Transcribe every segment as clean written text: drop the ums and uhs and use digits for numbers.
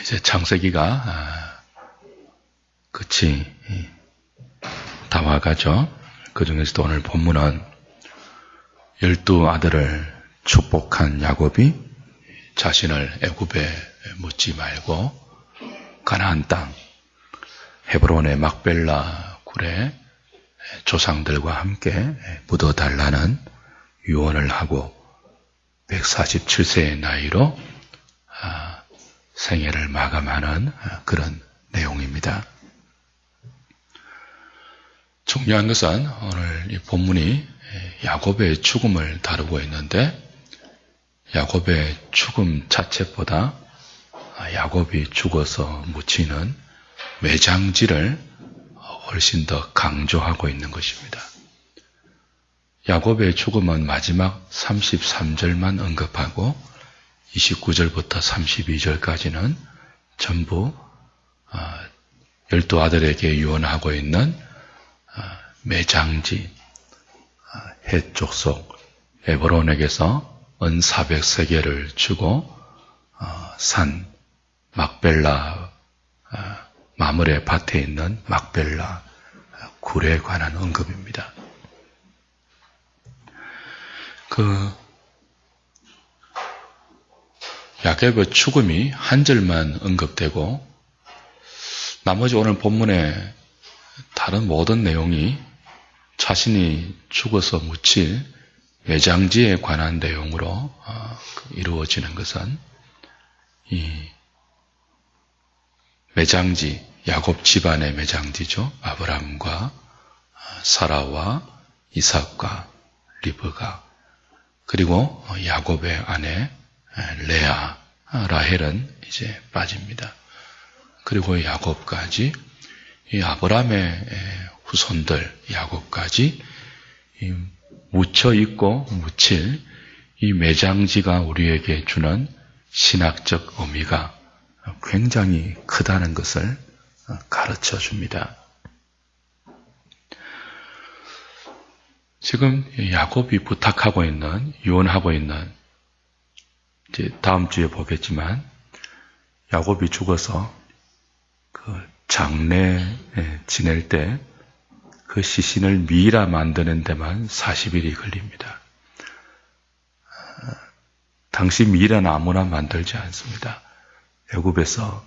이제 창세기가 끝이 다 와가죠. 그 중에서도 오늘 본문은 12아들을 축복한 야곱이 자신을 애굽에 묻지 말고 가나안 땅 헤브론의 막벨라 굴에 조상들과 함께 묻어달라는 유언을 하고 147세의 나이로 생애를 마감하는 그런 내용입니다. 중요한 것은 오늘 이 본문이 야곱의 죽음을 다루고 있는데 야곱의 죽음 자체보다 야곱이 죽어서 묻히는 매장지를 훨씬 더 강조하고 있는 것입니다. 야곱의 죽음은 마지막 33절만 언급하고 29절부터 32절까지는 전부 12아들에게 유언하고 있는 매장지, 헷 족속 에브론에게서 은 400세겔을 주고 산 막벨라 마므레 밭에 있는 막벨라 굴에 관한 언급입니다. 야곱의 죽음이 한 절만 언급되고 나머지 오늘 본문의 다른 모든 내용이 자신이 죽어서 묻힐 매장지에 관한 내용으로 이루어지는 것은 이 매장지, 야곱 집안의 매장지죠. 아브라함과 사라와 이삭과 리브가 그리고 야곱의 아내 레아, 라헬은 이제 빠집니다. 그리고 야곱까지 이 아브라함의 후손들 야곱까지 묻혀 있고 묻힐 이 매장지가 우리에게 주는 신학적 의미가 굉장히 크다는 것을 가르쳐 줍니다. 지금 야곱이 부탁하고 있는, 유언하고 있는, 이제 다음 주에 보겠지만, 야곱이 죽어서 그 장례 지낼 때 그 시신을 미라 만드는 데만 40일이 걸립니다. 당시 미라는 아무나 만들지 않습니다. 애굽에서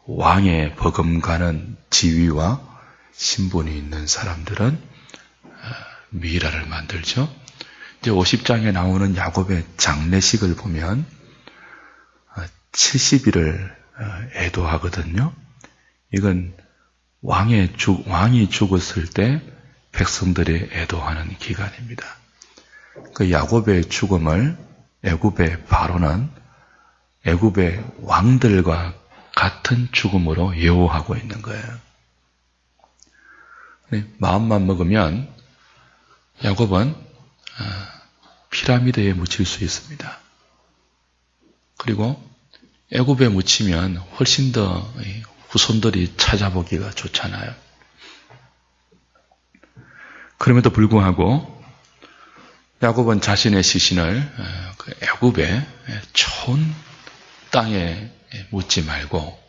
왕의 버금가는 지위와 신분이 있는 사람들은 미라를 만들죠. 이제 50장에 나오는 야곱의 장례식을 보면 70일을 애도하거든요. 이건 왕이 죽었을 때 백성들이 애도하는 기간입니다. 그 야곱의 죽음을 애굽의 바로는 애굽의 왕들과 같은 죽음으로 예우하고 있는 거예요. 마음만 먹으면 야곱은 피라미드에 묻힐 수 있습니다. 그리고 애굽에 묻히면 훨씬 더 후손들이 찾아보기가 좋잖아요. 그럼에도 불구하고 야곱은 자신의 시신을 애굽의 좋은 땅에 묻지 말고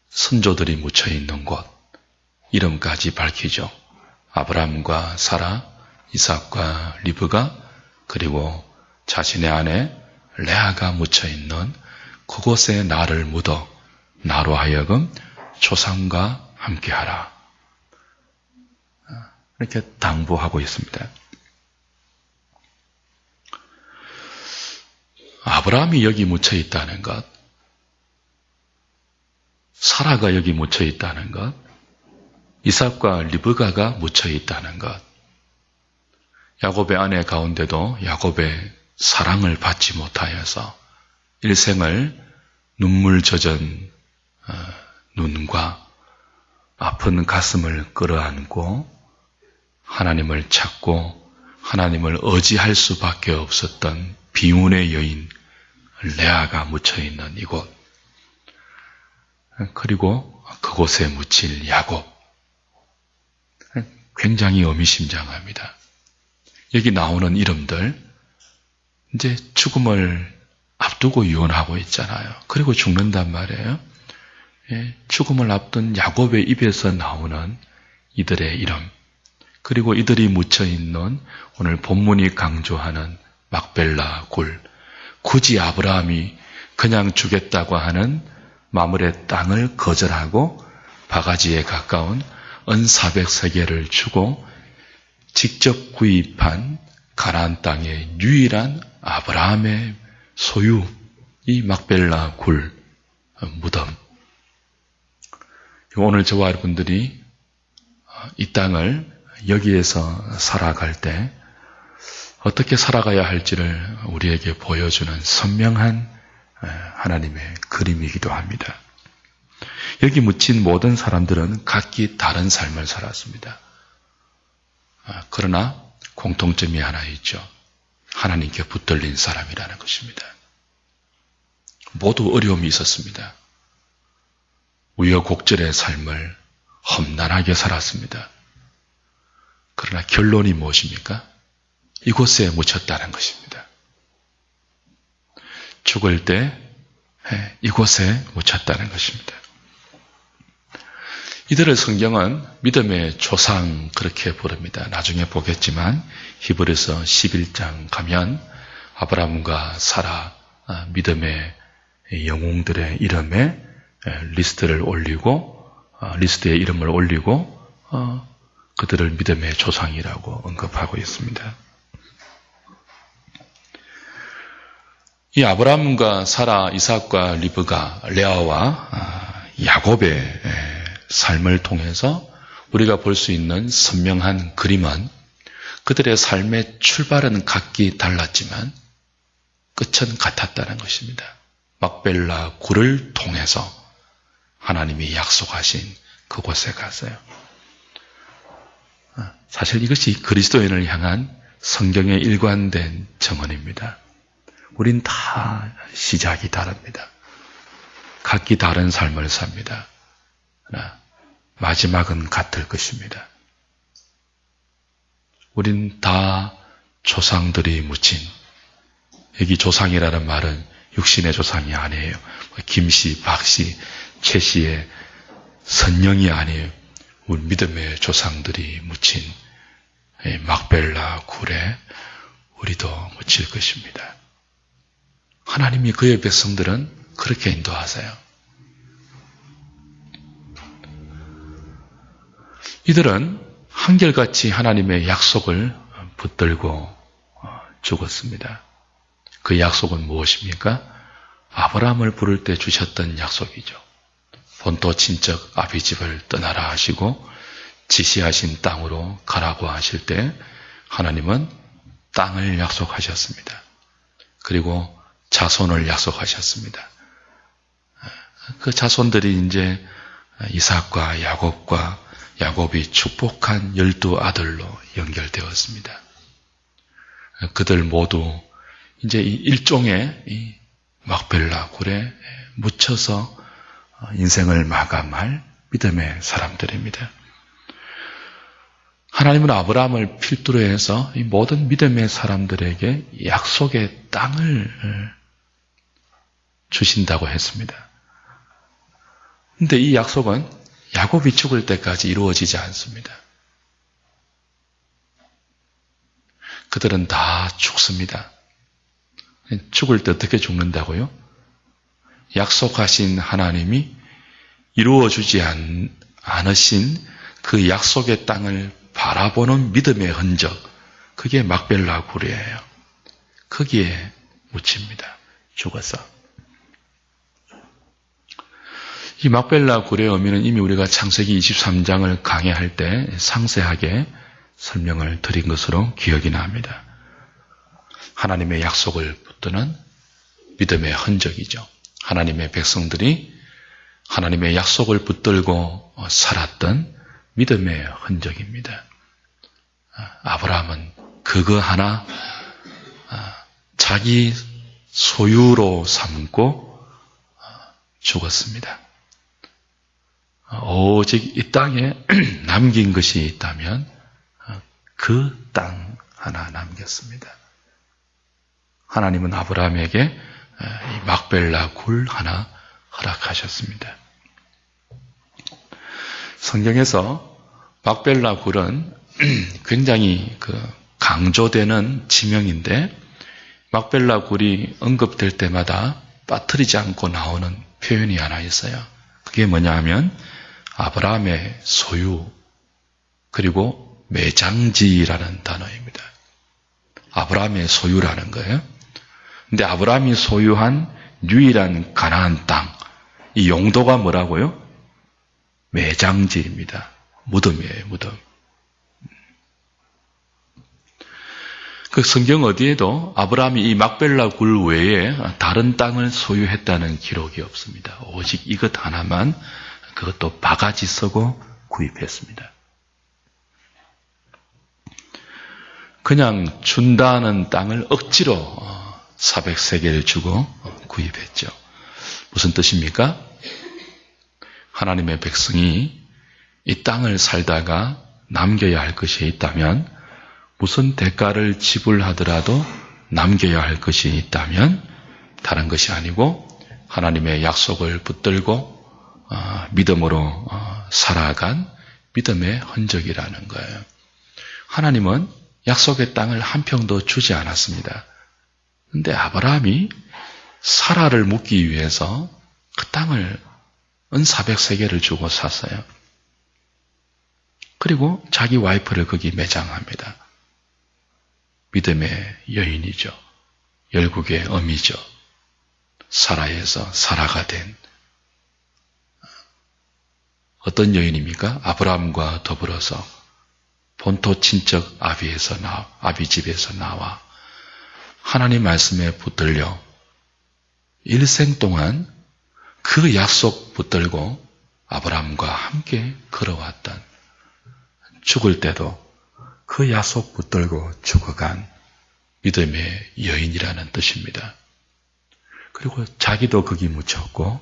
선조들이 묻혀 있는 곳 이름까지 밝히죠. 아브라함과 사라, 이삭과 리브가 그리고 자신의 아내 레아가 묻혀 있는 그곳에 나를 묻어 나로 하여금 조상과 함께하라. 이렇게 당부하고 있습니다. 아브라함이 여기 묻혀 있다는 것, 사라가 여기 묻혀 있다는 것, 이삭과 리브가가 묻혀 있다는 것, 야곱의 아내 가운데도 야곱의 사랑을 받지 못하여서 일생을 눈물 젖은 눈과 아픈 가슴을 끌어안고 하나님을 찾고 하나님을 의지할 수밖에 없었던 비운의 여인 레아가 묻혀있는 이곳, 그리고 그곳에 묻힐 야곱, 굉장히 의미심장합니다. 여기 나오는 이름들 이제 죽음을 앞두고 유언하고 있잖아요. 그리고 죽는단 말이에요. 죽음을 앞둔 야곱의 입에서 나오는 이들의 이름, 그리고 이들이 묻혀있는 오늘 본문이 강조하는 막벨라 굴, 굳이 아브라함이 그냥 주겠다고 하는 마물의 땅을 거절하고 바가지에 가까운 은 400세겔을 주고 직접 구입한 가나안 땅의 유일한 아브라함의 소유, 이 막벨라 굴 무덤. 오늘 저와 여러분들이 이 땅을 여기에서 살아갈 때 어떻게 살아가야 할지를 우리에게 보여주는 선명한 하나님의 그림이기도 합니다. 여기 묻힌 모든 사람들은 각기 다른 삶을 살았습니다. 그러나 공통점이 하나 있죠. 하나님께 붙들린 사람이라는 것입니다. 모두 어려움이 있었습니다. 우여곡절의 삶을 험난하게 살았습니다. 그러나 결론이 무엇입니까? 이곳에 묻혔다는 것입니다. 죽을 때 이곳에 묻혔다는 것입니다. 이들을 성경은 믿음의 조상 그렇게 부릅니다. 나중에 보겠지만 히브리서 11장 가면 아브라함과 사라 믿음의 영웅들의 이름에 리스트에 이름을 올리고 그들을 믿음의 조상이라고 언급하고 있습니다. 이 아브라함과 사라, 이삭과 리브가, 레아와 야곱의 삶을 통해서 우리가 볼 수 있는 선명한 그림은 그들의 삶의 출발은 각기 달랐지만 끝은 같았다는 것입니다. 막벨라 굴을 통해서 하나님이 약속하신 그곳에 갔어요. 사실 이것이 그리스도인을 향한 성경의 일관된 정언입니다. 우린 다 시작이 다릅니다. 각기 다른 삶을 삽니다. 그러나 마지막은 같을 것입니다. 우린 다 조상들이 묻힌, 여기 조상이라는 말은 육신의 조상이 아니에요. 김씨, 박씨, 최씨의 선영이 아니에요. 우리 믿음의 조상들이 묻힌 막벨라 굴에 우리도 묻힐 것입니다. 하나님이 그의 백성들은 그렇게 인도하세요. 이들은 한결같이 하나님의 약속을 붙들고 죽었습니다. 그 약속은 무엇입니까? 아브라함을 부를 때 주셨던 약속이죠. 본토 친척 아비집을 떠나라 하시고 지시하신 땅으로 가라고 하실 때 하나님은 땅을 약속하셨습니다. 그리고 자손을 약속하셨습니다. 그 자손들이 이제 이삭과 야곱이 축복한 12아들로 연결되었습니다. 그들 모두 이제 이 일종의 이 막벨라 굴에 묻혀서 인생을 마감할 믿음의 사람들입니다. 하나님은 아브라함을 필두로 해서 이 모든 믿음의 사람들에게 약속의 땅을 주신다고 했습니다. 그런데 이 약속은 야곱이 죽을 때까지 이루어지지 않습니다. 그들은 다 죽습니다. 죽을 때 어떻게 죽는다고요? 약속하신 하나님이 이루어주지 않으신 그 약속의 땅을 바라보는 믿음의 흔적, 그게 막벨라 굴이에요. 거기에 묻힙니다. 죽어서. 이 막벨라 굴의 의미는 이미 우리가 창세기 23장을 강해할 때 상세하게 설명을 드린 것으로 기억이 납니다. 하나님의 약속을 붙드는 믿음의 흔적이죠. 하나님의 백성들이 하나님의 약속을 붙들고 살았던 믿음의 흔적입니다. 아브라함은 그거 하나 자기 소유로 삼고 죽었습니다. 오직 이 땅에 남긴 것이 있다면 그 땅 하나 남겼습니다. 하나님은 아브라함에게 이 막벨라 굴 하나 허락하셨습니다. 성경에서 막벨라 굴은 굉장히 강조되는 지명인데 막벨라 굴이 언급될 때마다 빠뜨리지 않고 나오는 표현이 하나 있어요. 그게 뭐냐 하면 아브라함의 소유 그리고 매장지라는 단어입니다. 아브라함의 소유라는 거예요. 근데 아브라함이 소유한 유일한 가나안 땅, 이 용도가 뭐라고요? 매장지입니다. 무덤이에요, 무덤. 그 성경 어디에도 아브라함이 이 막벨라 굴 외에 다른 땅을 소유했다는 기록이 없습니다. 오직 이것 하나만, 그것도 바가지 쓰고 구입했습니다. 그냥 준다는 땅을 억지로 400세겔을 주고 구입했죠. 무슨 뜻입니까? 하나님의 백성이 이 땅을 살다가 남겨야 할 것이 있다면, 무슨 대가를 지불하더라도 남겨야 할 것이 있다면 다른 것이 아니고 하나님의 약속을 붙들고 믿음으로 살아간 믿음의 흔적이라는 거예요. 하나님은 약속의 땅을 한 평도 주지 않았습니다. 그런데 아브라함이 사라를 묻기 위해서 그 땅을 은 400세겔을 주고 샀어요. 그리고 자기 와이프를 거기 매장합니다. 믿음의 여인이죠. 열국의 어미죠. 사라에서 사라가 된 어떤 여인입니까? 아브라함과 더불어서 본토 친척 아비 집에서 나와 하나님 말씀에 붙들려 일생 동안 그 약속 붙들고 아브라함과 함께 걸어왔던, 죽을 때도 그 약속 붙들고 죽어간 믿음의 여인이라는 뜻입니다. 그리고 자기도 거기 묻혔고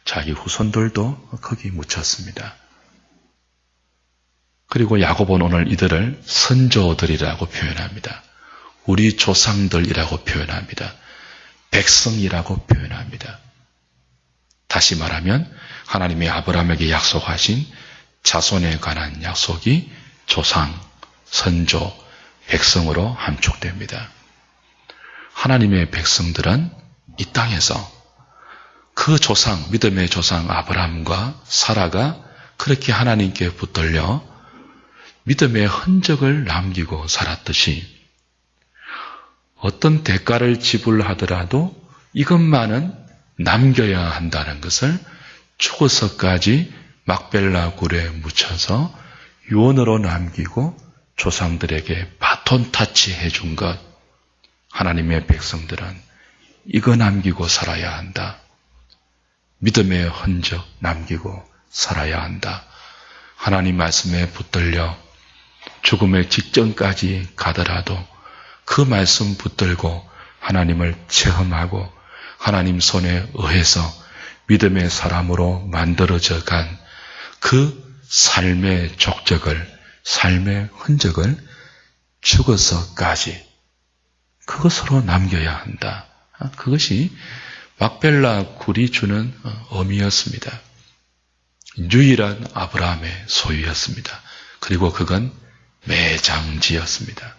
자기 후손들도 거기 묻혔습니다. 그리고 야고보는 오늘 이들을 선조들이라고 표현합니다. 우리 조상들이라고 표현합니다. 백성이라고 표현합니다. 다시 말하면 하나님이 아브라함에게 약속하신 자손에 관한 약속이 조상, 선조, 백성으로 함축됩니다. 하나님의 백성들은 이 땅에서 그 조상, 믿음의 조상 아브라함과 사라가 그렇게 하나님께 붙들려 믿음의 흔적을 남기고 살았듯이 어떤 대가를 지불하더라도 이것만은 남겨야 한다는 것을 죽어서까지 막벨라 굴에 묻혀서 유언으로 남기고 조상들에게 바톤 타치해 준 것, 하나님의 백성들은 이거 남기고 살아야 한다. 믿음의 흔적 남기고 살아야 한다. 하나님 말씀에 붙들려 죽음의 직전까지 가더라도 그 말씀 붙들고 하나님을 체험하고 하나님 손에 의해서 믿음의 사람으로 만들어져 간 그 삶의 족적을, 삶의 흔적을 죽어서까지 그것으로 남겨야 한다. 그것이 막벨라 굴이 주는 의미였습니다. 유일한 아브라함의 소유였습니다. 그리고 그건 매장지였습니다.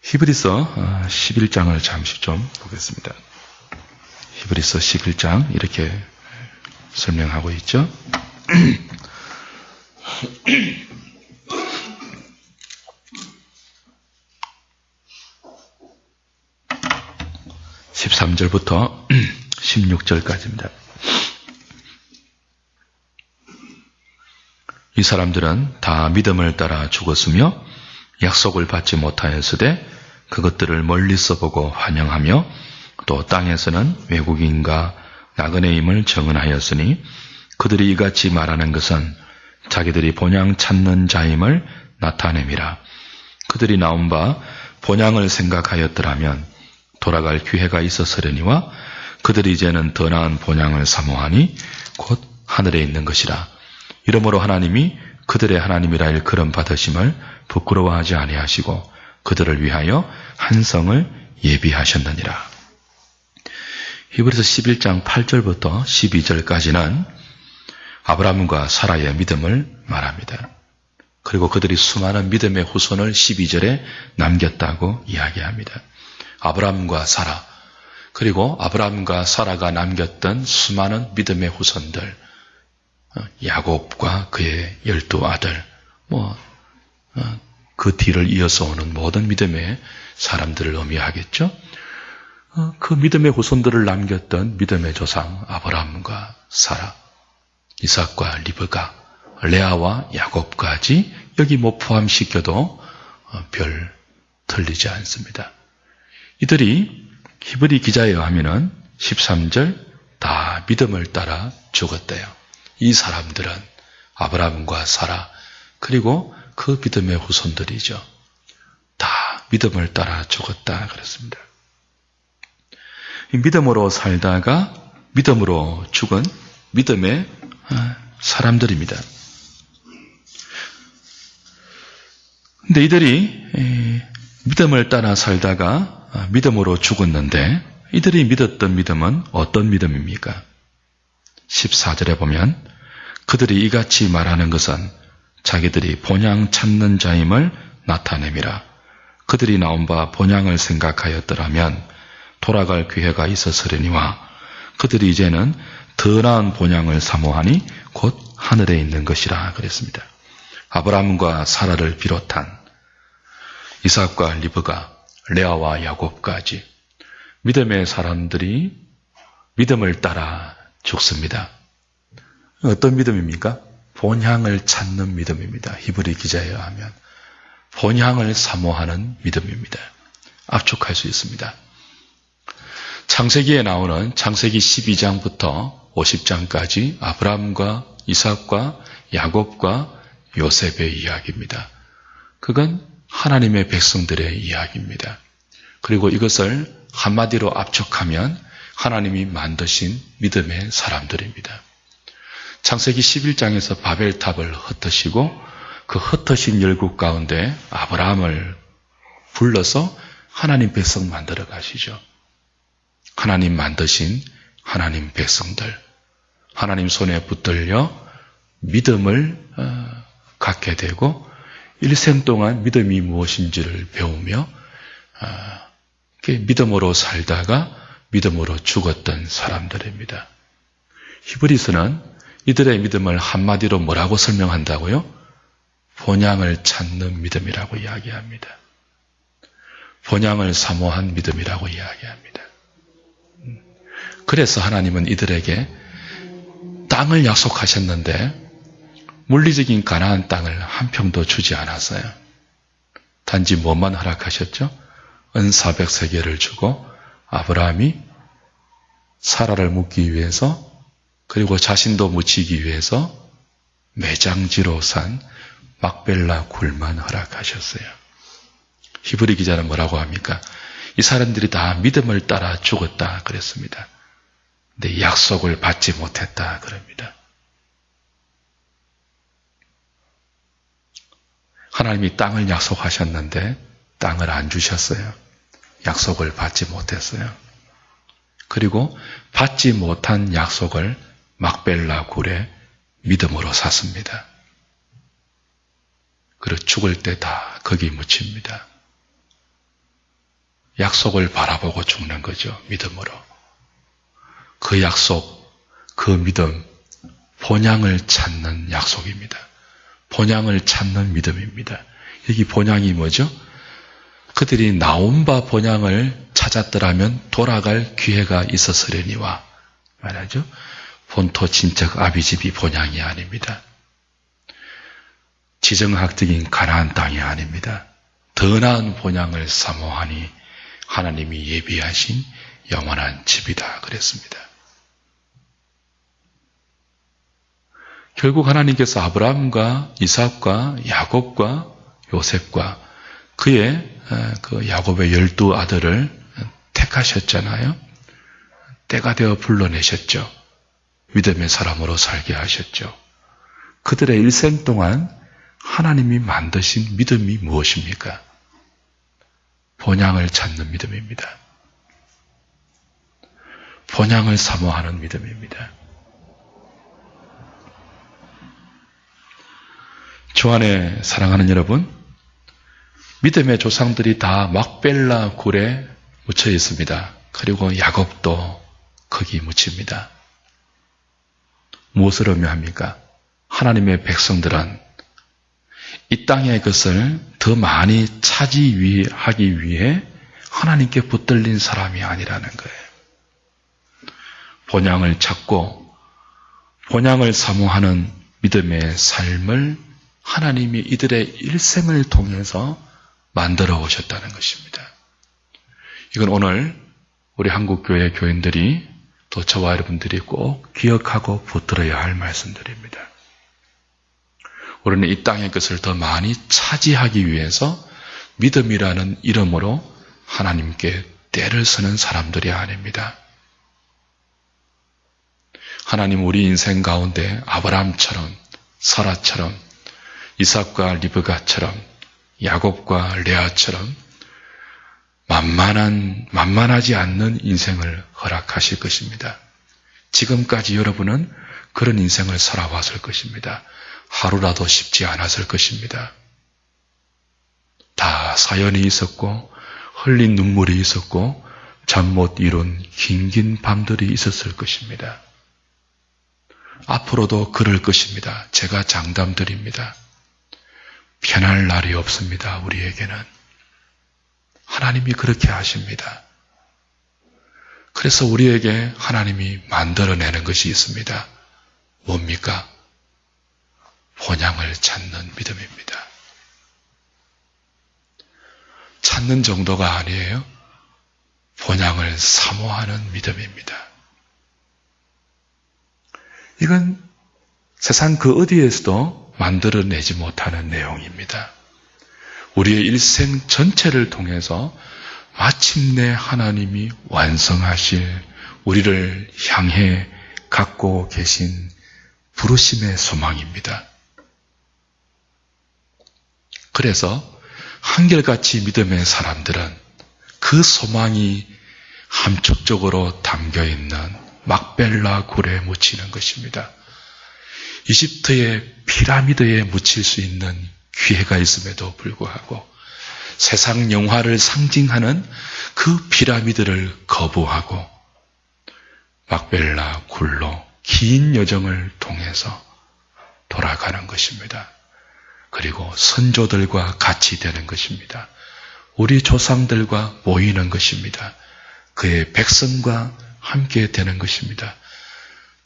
히브리서 11장을 잠시 좀 보겠습니다. 히브리서 11장 이렇게 설명하고 있죠. 13절부터 16절까지입니다. 이 사람들은 다 믿음을 따라 죽었으며 약속을 받지 못하였으되 그것들을 멀리서 보고 환영하며 또 땅에서는 외국인과 나그네임을 정언하였으니 그들이 이같이 말하는 것은 자기들이 본향 찾는 자임을 나타냄이라. 그들이 나온 바 본향을 생각하였더라면 돌아갈 기회가 있었으려니와 그들이 이제는 더 나은 본향을 사모하니 곧 하늘에 있는 것이라. 이러므로 하나님이 그들의 하나님이라 일컬음 받으심을 부끄러워하지 아니하시고 그들을 위하여 한 성을 예비하셨느니라. 히브리서 11장 8절부터 12절까지는 아브라함과 사라의 믿음을 말합니다. 그리고 그들이 수많은 믿음의 후손을 12절에 남겼다고 이야기합니다. 아브라함과 사라, 그리고 아브라함과 사라가 남겼던 수많은 믿음의 후손들, 야곱과 그의 12아들, 그 뒤를 이어서 오는 모든 믿음의 사람들을 의미하겠죠. 그 믿음의 후손들을 남겼던 믿음의 조상 아브라함과 사라, 이삭과 리브가, 레아와 야곱까지 여기 포함시켜도 별 틀리지 않습니다. 이들이 히브리 기자에 의하면 13절 다 믿음을 따라 죽었대요. 이 사람들은 아브라함과 사라, 그리고 그 믿음의 후손들이죠. 다 믿음을 따라 죽었다 그랬습니다. 믿음으로 살다가 믿음으로 죽은 믿음의 사람들입니다. 근데 이들이 믿음을 따라 살다가 믿음으로 죽었는데 이들이 믿었던 믿음은 어떤 믿음입니까? 14절에 보면 그들이 이같이 말하는 것은 자기들이 본향 찾는 자임을 나타내미라. 그들이 나온 바 본향을 생각하였더라면 돌아갈 기회가 있었으려니와 그들이 이제는 더 나은 본향을 사모하니 곧 하늘에 있는 것이라 그랬습니다. 아브라함과 사라를 비롯한 이삭과 리브가, 레아와 야곱까지 믿음의 사람들이 믿음을 따라 죽습니다. 어떤 믿음입니까? 본향을 찾는 믿음입니다. 히브리 기자에 의하면 본향을 사모하는 믿음입니다. 압축할 수 있습니다. 창세기에 나오는 창세기 12장부터 50장까지 아브라함과 이삭과 야곱과 요셉의 이야기입니다. 그건 하나님의 백성들의 이야기입니다. 그리고 이것을 한마디로 압축하면 하나님이 만드신 믿음의 사람들입니다. 창세기 11장에서 바벨탑을 흩으시고 그 흩으신 열국 가운데 아브라함을 불러서 하나님 백성 만들어 가시죠. 하나님 만드신 하나님 백성들, 하나님 손에 붙들려 믿음을 갖게 되고 일생 동안 믿음이 무엇인지를 배우며 믿음으로 살다가 믿음으로 죽었던 사람들입니다. 히브리서는 이들의 믿음을 한마디로 뭐라고 설명한다고요? 본향을 찾는 믿음이라고 이야기합니다. 본향을 사모한 믿음이라고 이야기합니다. 그래서 하나님은 이들에게 땅을 약속하셨는데 물리적인 가나안 땅을 한 평도 주지 않았어요. 단지 뭐만 허락하셨죠? 은 400세겔을 주고 아브라함이 사라를 묻기 위해서 그리고 자신도 묻히기 위해서 매장지로 산 막벨라 굴만 허락하셨어요. 히브리 기자는 뭐라고 합니까? 이 사람들이 다 믿음을 따라 죽었다 그랬습니다. 근데 약속을 받지 못했다 그럽니다. 하나님이 땅을 약속하셨는데 땅을 안 주셨어요. 약속을 받지 못했어요. 그리고 받지 못한 약속을 막벨라 굴에 믿음으로 샀습니다. 그리고 죽을 때 다 거기 묻힙니다. 약속을 바라보고 죽는 거죠. 믿음으로. 그 약속, 그 믿음, 본향을 찾는 약속입니다. 본향을 찾는 믿음입니다. 여기 본향이 뭐죠? 그들이 나온 바 본향을 찾았더라면 돌아갈 기회가 있었으려니와 말하죠. 본토 친척 아비집이 본향이 아닙니다. 지정학적인 가나안 땅이 아닙니다. 더 나은 본향을 사모하니 하나님이 예비하신 영원한 집이다 그랬습니다. 결국 하나님께서 아브라함과 이삭과 야곱과 요셉과 그의 그 야곱의 12아들을 택하셨잖아요. 때가 되어 불러내셨죠. 믿음의 사람으로 살게 하셨죠. 그들의 일생 동안 하나님이 만드신 믿음이 무엇입니까? 본향을 찾는 믿음입니다. 본향을 사모하는 믿음입니다. 주 안에 사랑하는 여러분, 믿음의 조상들이 다 막벨라 굴에 묻혀 있습니다. 그리고 야곱도 거기 묻힙니다. 무엇을 의미합니까? 하나님의 백성들은 이 땅의 것을 더 많이 차지하기 위해 하나님께 붙들린 사람이 아니라는 거예요. 본향을 찾고 본향을 사모하는 믿음의 삶을 하나님이 이들의 일생을 통해서 만들어 오셨다는 것입니다. 이건 오늘 우리 한국교회 교인들이 또 저와 여러분들이 꼭 기억하고 붙들어야 할 말씀들입니다. 우리는 이 땅의 것을 더 많이 차지하기 위해서 믿음이라는 이름으로 하나님께 떼를 쓰는 사람들이 아닙니다. 하나님 우리 인생 가운데 아브라함처럼, 사라처럼, 이삭과 리브가처럼, 야곱과 레아처럼 만만하지 않는 인생을 허락하실 것입니다. 지금까지 여러분은 그런 인생을 살아왔을 것입니다. 하루라도 쉽지 않았을 것입니다. 다 사연이 있었고 흘린 눈물이 있었고 잠 못 이룬 긴긴 밤들이 있었을 것입니다. 앞으로도 그럴 것입니다. 제가 장담드립니다. 편할 날이 없습니다. 우리에게는. 하나님이 그렇게 하십니다. 그래서 우리에게 하나님이 만들어내는 것이 있습니다. 뭡니까? 본향을 찾는 믿음입니다. 찾는 정도가 아니에요. 본향을 사모하는 믿음입니다. 이건 세상 그 어디에서도 만들어내지 못하는 내용입니다. 우리의 일생 전체를 통해서 마침내 하나님이 완성하실 우리를 향해 갖고 계신 부르심의 소망입니다. 그래서 한결같이 믿음의 사람들은 그 소망이 함축적으로 담겨있는 막벨라 굴에 묻히는 것입니다. 이집트의 피라미드에 묻힐 수 있는 기회가 있음에도 불구하고 세상 영화를 상징하는 그 피라미드를 거부하고 막벨라 굴로 긴 여정을 통해서 돌아가는 것입니다. 그리고 선조들과 같이 되는 것입니다. 우리 조상들과 모이는 것입니다. 그의 백성과 함께 되는 것입니다.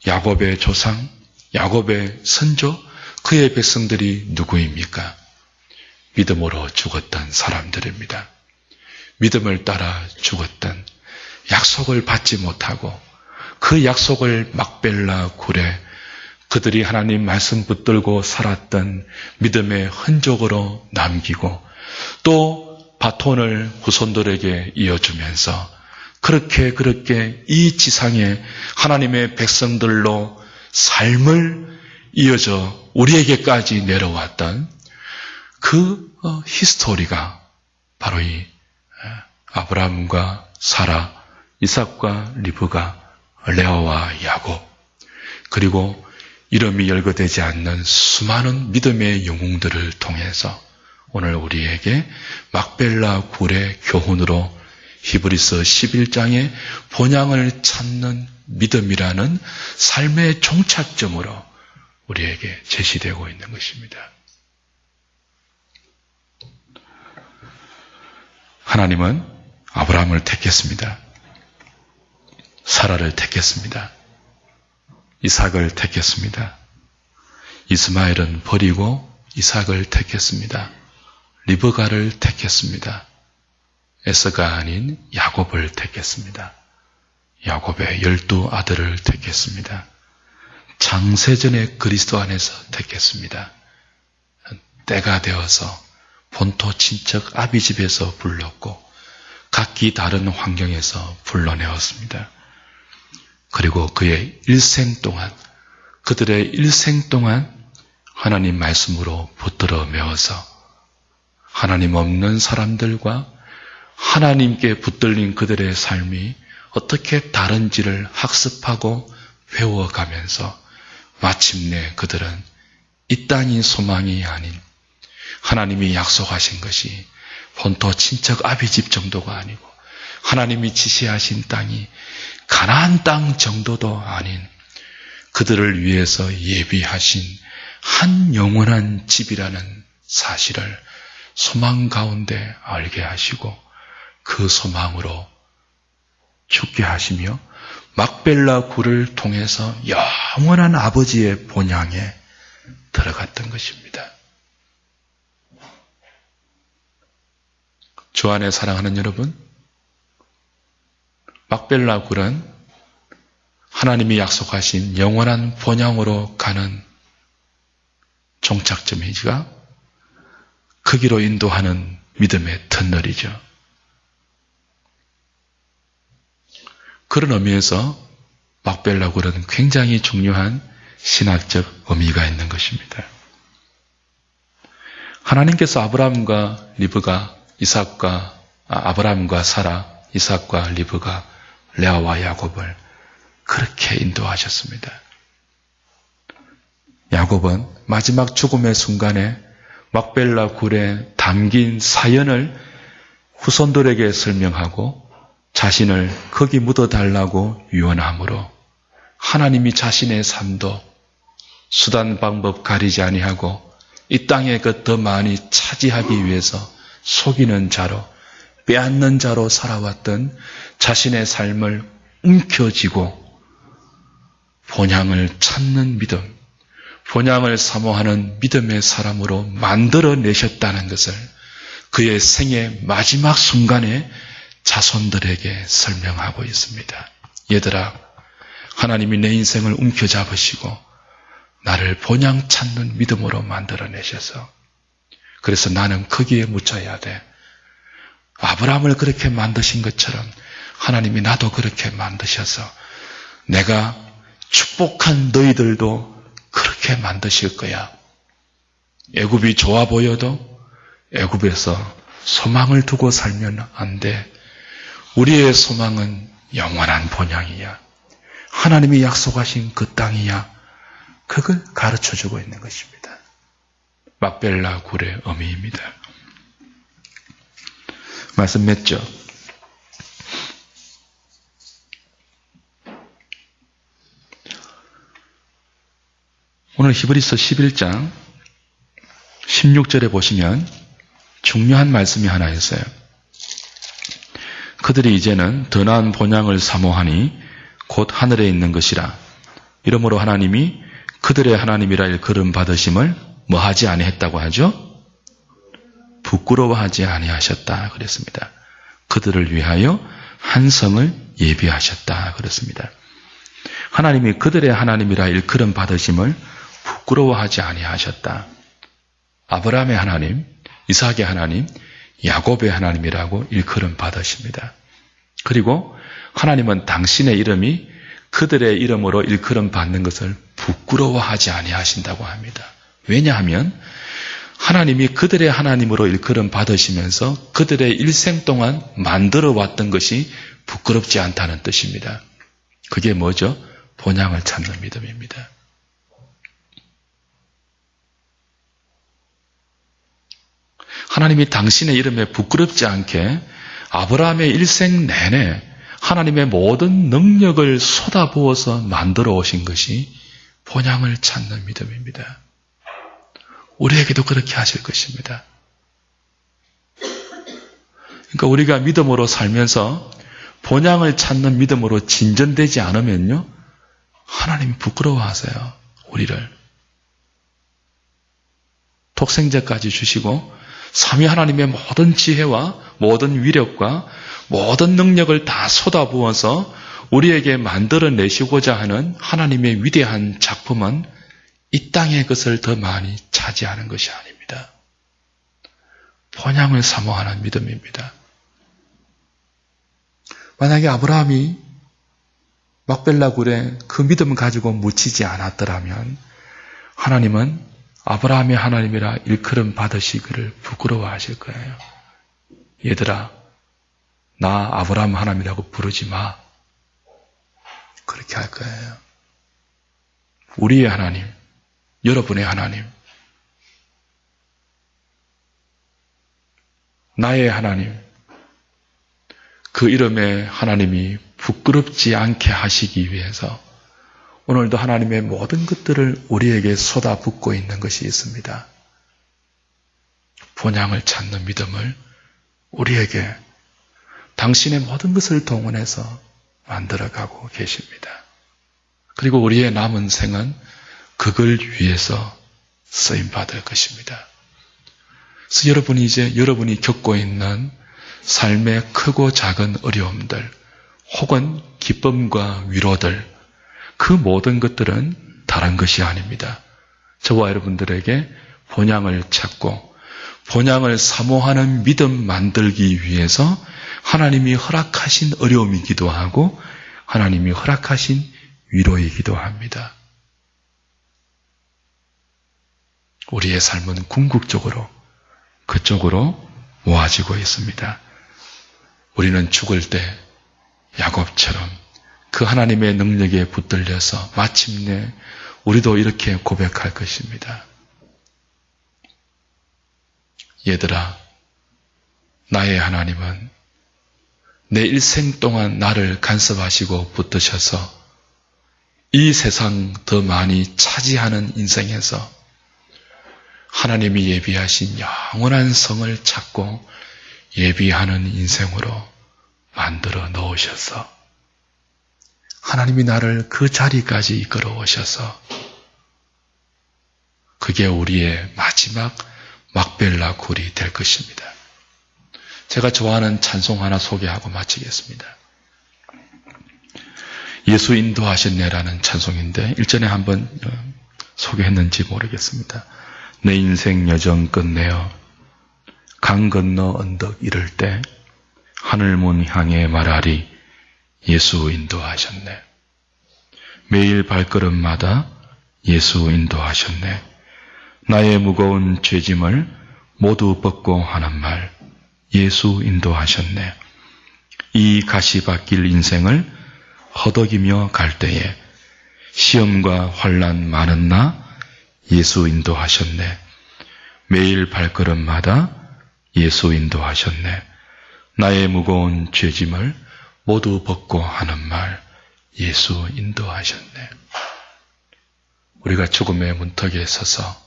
야곱의 조상, 야곱의 선조, 그의 백성들이 누구입니까? 믿음으로 죽었던 사람들입니다. 믿음을 따라 죽었던, 약속을 받지 못하고 그 약속을 막벨라 굴에 그들이 하나님 말씀 붙들고 살았던 믿음의 흔적으로 남기고 또 바톤을 후손들에게 이어주면서 그렇게 이 지상에 하나님의 백성들로 삶을 이어져 우리에게까지 내려왔던 그 히스토리가 바로 이 아브라함과 사라, 이삭과 리브가, 레아와 야곱, 그리고 이름이 열거되지 않는 수많은 믿음의 영웅들을 통해서 오늘 우리에게 막벨라 굴의 교훈으로 히브리서 11장의 본향을 찾는 믿음이라는 삶의 종착점으로 우리에게 제시되고 있는 것입니다. 하나님은 아브라함을 택했습니다. 사라를 택했습니다. 이삭을 택했습니다. 이스마엘은 버리고 이삭을 택했습니다. 리브가를 택했습니다. 에서가 아닌 야곱을 택했습니다. 야곱의 12 아들을 택했습니다. 창세전에 그리스도 안에서 택했습니다. 때가 되어서 본토 친척 아비집에서 불렀고 각기 다른 환경에서 불러내었습니다. 그리고 그의 일생 동안, 그들의 일생 동안 하나님 말씀으로 붙들어 메어서 하나님 없는 사람들과 하나님께 붙들린 그들의 삶이 어떻게 다른지를 학습하고 배워가면서 마침내 그들은 이 땅이 소망이 아닌 하나님이 약속하신 것이 본토 친척 아비집 정도가 아니고 하나님이 지시하신 땅이 가나안 땅 정도도 아닌 그들을 위해서 예비하신 한 영원한 집이라는 사실을 소망 가운데 알게 하시고 그 소망으로 죽게 하시며 막벨라 굴을 통해서 영원한 아버지의 본향에 들어갔던 것입니다. 주 안에 사랑하는 여러분, 막벨라 굴은 하나님이 약속하신 영원한 본향으로 가는 종착점이지가 거기로 인도하는 믿음의 터널이죠. 그런 의미에서 막벨라 굴은 굉장히 중요한 신학적 의미가 있는 것입니다. 하나님께서 아브라함과 리브가 아브라함과 사라, 이삭과 리브가 레아와 야곱을 그렇게 인도하셨습니다. 야곱은 마지막 죽음의 순간에 막벨라 굴에 담긴 사연을 후손들에게 설명하고 자신을 거기 묻어달라고 유언함으로 하나님이 자신의 삶도 수단 방법 가리지 아니하고 이 땅에 그 더 많이 차지하기 위해서 속이는 자로 빼앗는 자로 살아왔던 자신의 삶을 움켜쥐고 본향을 찾는 믿음, 본향을 사모하는 믿음의 사람으로 만들어내셨다는 것을 그의 생의 마지막 순간에 자손들에게 설명하고 있습니다. 얘들아, 하나님이 내 인생을 움켜잡으시고 나를 본향 찾는 믿음으로 만들어내셔서 그래서 나는 거기에 묻혀야 돼. 아브라함을 그렇게 만드신 것처럼 하나님이 나도 그렇게 만드셔서 내가 축복한 너희들도 그렇게 만드실 거야. 애굽이 좋아 보여도 애굽에서 소망을 두고 살면 안 돼. 우리의 소망은 영원한 본향이야. 하나님이 약속하신 그 땅이야. 그걸 가르쳐주고 있는 것입니다. 막벨라 굴의 의미입니다. 말씀 맺죠? 오늘 히브리서 11장 16절에 보시면 중요한 말씀이 하나 있어요. 그들이 이제는 더 나은 본향을 사모하니 곧 하늘에 있는 것이라. 이러므로 하나님이 그들의 하나님이라 일컬음 받으심을 뭐하지 아니했다고 하죠? 부끄러워하지 아니하셨다 그랬습니다. 그들을 위하여 한 성을 예비하셨다 그랬습니다. 하나님이 그들의 하나님이라 일컬음 받으심을 부끄러워하지 아니하셨다. 아브라함의 하나님, 이삭의 하나님, 야곱의 하나님이라고 일컬음 받으십니다. 그리고 하나님은 당신의 이름이 그들의 이름으로 일컬음 받는 것을 부끄러워하지 아니하신다고 합니다. 왜냐하면 하나님이 그들의 하나님으로 일컬음 받으시면서 그들의 일생 동안 만들어 왔던 것이 부끄럽지 않다는 뜻입니다. 그게 뭐죠? 본향을 찾는 믿음입니다. 하나님이 당신의 이름에 부끄럽지 않게 아브라함의 일생 내내 하나님의 모든 능력을 쏟아부어서 만들어 오신 것이 본향을 찾는 믿음입니다. 우리에게도 그렇게 하실 것입니다. 그러니까 우리가 믿음으로 살면서 본향을 찾는 믿음으로 진전되지 않으면요, 하나님이 부끄러워하세요. 우리를. 독생자까지 주시고 삼위 하나님의 모든 지혜와 모든 위력과 모든 능력을 다 쏟아부어서 우리에게 만들어내시고자 하는 하나님의 위대한 작품은 이 땅의 것을 더 많이 차지하는 것이 아닙니다. 본향을 사모하는 믿음입니다. 만약에 아브라함이 막벨라 굴에 그 믿음을 가지고 묻히지 않았더라면 하나님은 아브라함의 하나님이라 일컬음 받으시기를 부끄러워하실 거예요. 얘들아, 나 아브라함 하나님이라고 부르지 마. 그렇게 할 거예요. 우리의 하나님, 여러분의 하나님, 나의 하나님, 그 이름에 하나님이 부끄럽지 않게 하시기 위해서 오늘도 하나님의 모든 것들을 우리에게 쏟아붓고 있는 것이 있습니다. 본향을 찾는 믿음을 우리에게 당신의 모든 것을 동원해서 만들어가고 계십니다. 그리고 우리의 남은 생은 그걸 위해서 쓰임받을 것입니다. 그래서 여러분이 겪고 있는 삶의 크고 작은 어려움들, 혹은 기쁨과 위로들, 그 모든 것들은 다른 것이 아닙니다. 저와 여러분들에게 본향을 찾고 본향을 사모하는 믿음 만들기 위해서 하나님이 허락하신 어려움이기도 하고 하나님이 허락하신 위로이기도 합니다. 우리의 삶은 궁극적으로 그쪽으로 모아지고 있습니다. 우리는 죽을 때 야곱처럼 그 하나님의 능력에 붙들려서 마침내 우리도 이렇게 고백할 것입니다. 얘들아, 나의 하나님은 내 일생 동안 나를 간섭하시고 붙드셔서 이 세상 더 많이 차지하는 인생에서 하나님이 예비하신 영원한 성을 찾고 예비하는 인생으로 만들어 놓으셔서 하나님이 나를 그 자리까지 이끌어 오셔서 그게 우리의 마지막 막벨라 굴이 될 것입니다. 제가 좋아하는 찬송 하나 소개하고 마치겠습니다. 예수 인도하셨네라는 찬송인데 일전에 한번 소개했는지 모르겠습니다. 내 인생 여정 끝내어 강 건너 언덕 이를 때 하늘문 향해 말하리 예수 인도하셨네. 매일 발걸음마다 예수 인도하셨네. 나의 무거운 죄짐을 모두 벗고 하는 말 예수 인도하셨네. 이 가시밭길 인생을 허덕이며 갈 때에 시험과 환난 많은 나 예수 인도하셨네. 매일 발걸음마다 예수 인도하셨네. 나의 무거운 죄짐을 모두 벗고 하는 말 예수 인도하셨네. 우리가 죽음의 문턱에 서서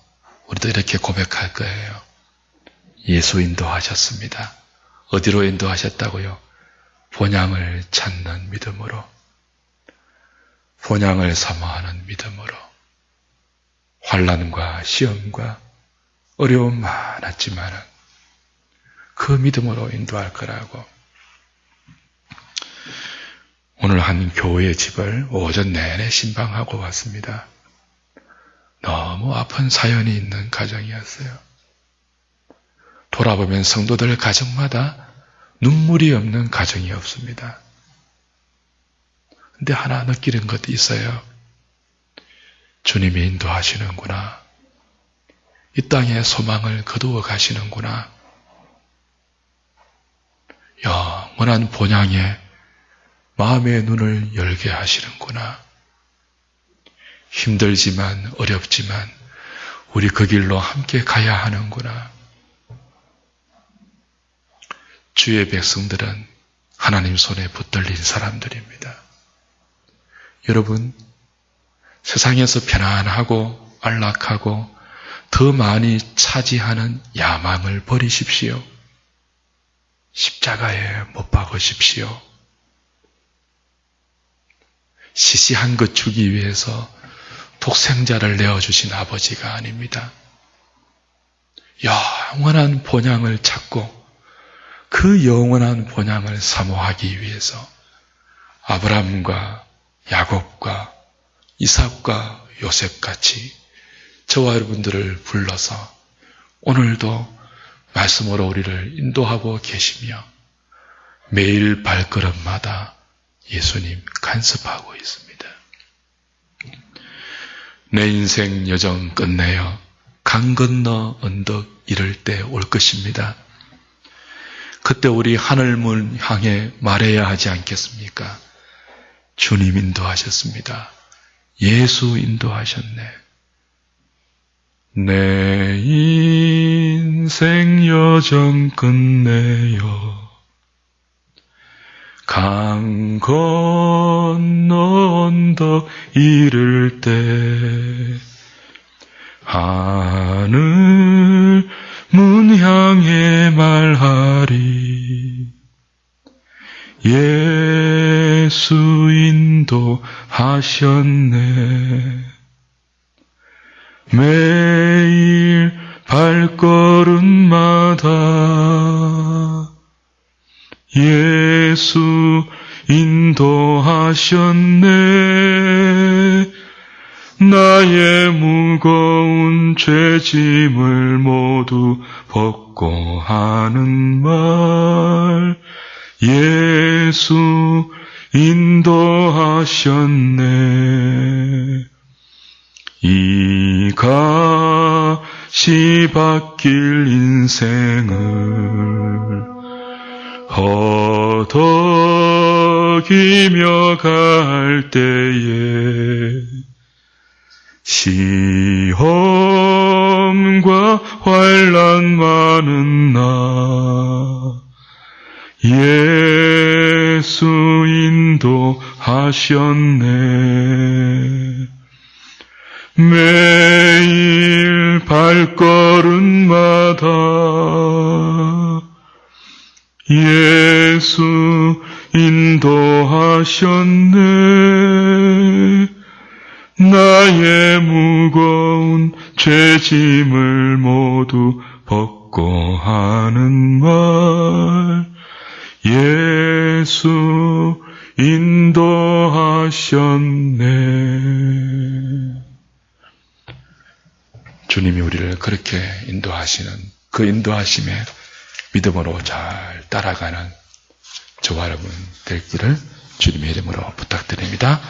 우리도 이렇게 고백할 거예요. 예수 인도하셨습니다. 어디로 인도하셨다고요? 본향을 찾는 믿음으로, 본향을 사모하는 믿음으로. 환난과 시험과 어려움 많았지만 그 믿음으로 인도할 거라고. 오늘 한 교회 집을 오전 내내 신방하고 왔습니다. 너무 아픈 사연이 있는 가정이었어요. 돌아보면 성도들 가정마다 눈물이 없는 가정이 없습니다. 근데 하나 느끼는 것도 있어요. 주님이 인도하시는구나. 이 땅에 소망을 거두어 가시는구나. 영원한 본향에 마음의 눈을 열게 하시는구나. 힘들지만 어렵지만 우리 그 길로 함께 가야 하는구나. 주의 백성들은 하나님 손에 붙들린 사람들입니다. 여러분, 세상에서 편안하고 안락하고 더 많이 차지하는 야망을 버리십시오. 십자가에 못 박으십시오. 시시한 것 주기 위해서 독생자를 내어주신 아버지가 아닙니다. 영원한 본향을 찾고 그 영원한 본향을 사모하기 위해서 아브라함과 야곱과 이삭과 요셉같이 저와 여러분들을 불러서 오늘도 말씀으로 우리를 인도하고 계시며 매일 발걸음마다 예수님 간섭하고 있습니다. 내 인생 여정 끝내어 강 건너 언덕 이를 때 올 것입니다. 그때 우리 하늘문 향해 말해야 하지 않겠습니까? 주님 인도하셨습니다. 예수 인도하셨네. 내 인생 여정 끝내요. 강 건너 언덕 이를 때 하늘 문 향해 말하리. 예수 인도하셨네. 매일 발걸음마다 예수 인도하셨네. 나의 무거운 죄짐을 모두 벗고 하는 말. 예수 인도하셨네. 이 가시밭길 인생을 허덕이며 갈 때에 시험과 환난 많은 나 예수 인도하셨네. 매일 발걸음마다 예수 인도하셨네. 나의 무거운 죄짐을 모두 벗고 하는 말. 예수 인도하셨네. 주님이 우리를 그렇게 인도하시는 그 인도하심에 믿음으로 잘 따라가는 저와 여러분 될 길을 주님의 이름으로 부탁드립니다.